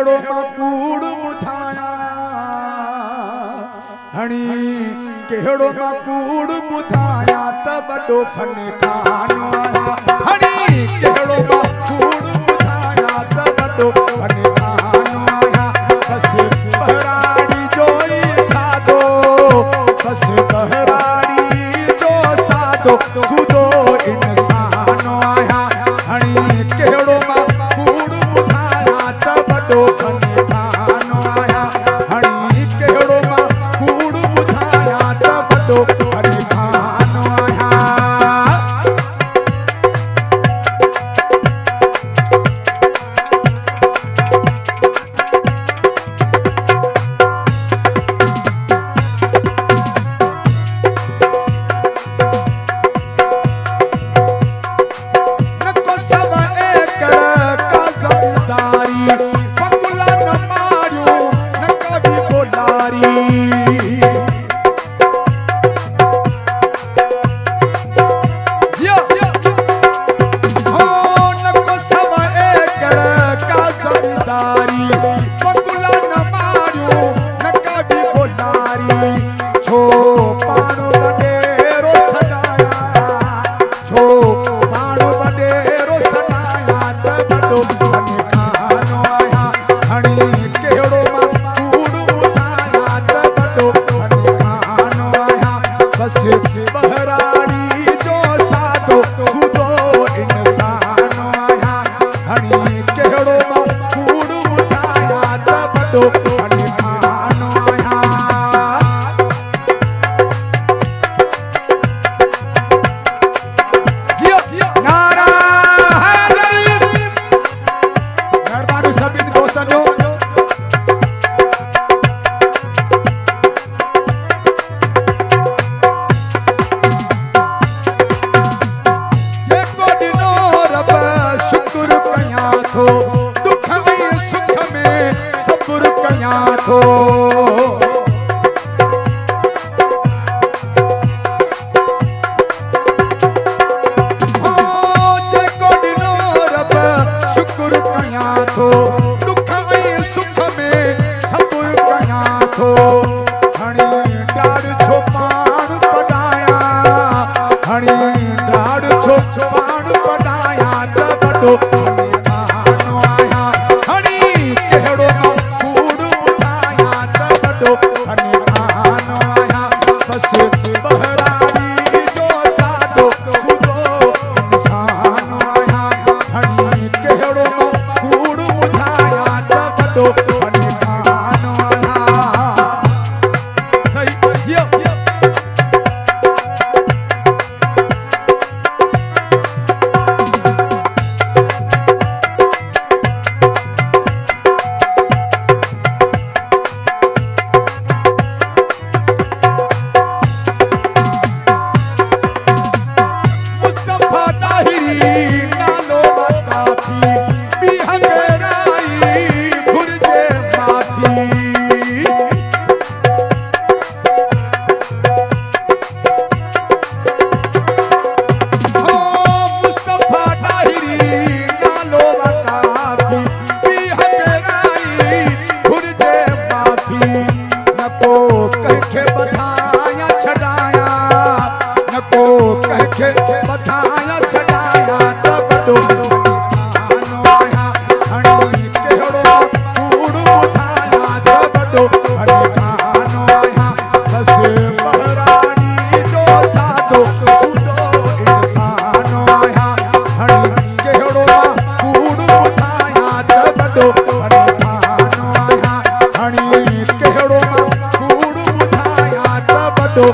केड़ो मां कूड़ बुधाया हणी केड़ो मां कूड़ बुधाया त बड़ो फनखान आया हणी केड़ो मां कूड़ बुधाया त बड़ो फनखान आया बस बहराड़ी जो ई सादो बस बहराड़ी जो सादो सुदो इंसान आया हणी केड़ो मां कूड़ बुधाया त बड़ो फनखान आया हणी केड़ो मां कूड़ बुधाया त बड़ो फनखान आया नको सब एकड़ का जमींदारी बकुला न मारियो न कभी बोलारी जिया हो नको सब एकड़ का जमींदारी बकुला न मारियो न कभी बोलारी छो पाणो बडेरो सजाया छो पाणो बडेरो सजाया त बड़ो फनखान आया हणी केड़ो मां कूड़ बुधाया त बड़ो फनखान आया बस बहराड़ी जो सादो सुदो इंसान आया हणी केड़ो मां कूड़ बुधाया त बड़ो फनखान आया जियो नारा हैदरी मेहरबानी सभी दोस्तों जो जेको ॾिनो रब शुक्र कयां थो दुख ऐं सुख में सब्र कयां थो हो जेको ॾिनो रब शुक्र कयां थो दुख ऐं सुख में सब्र कयां थो हणी ॾाढ़ छो पाण पढ़ाया हणी ॾाढ़ छो पाण पढ़ाया त बड़ो फनखान आया हणी केड़ो मां कूड़ बुधाया त बड़ो फनखान आया बस बहराड़ी जो सादो सुदो इंसान आया हणी केड़ो मां कूड़ बुधाया त बड़ो फनखान आया सही जियो मुस्तफा ताहिरी नालो काफी बिहंगराई घुर्जे माफी हो मुस्तफा ताहिरी नालो काफी बिहंगराई घुर्जे माफी नको कंहिंखे बधाया छॾाया नको कंहिंखे बधाया छॾाया त बड़ो फनखान आया हणी केड़ो मां कूड़ बुधाया त बड़ो फनखान आया बस बहराड़ी जो सादो सुदो इंसान आया हणी केड़ो मां कूड़ बुधाया त बड़ो फनखान आया हणी केड़ो मां कूड़ बुधाया त बड़ो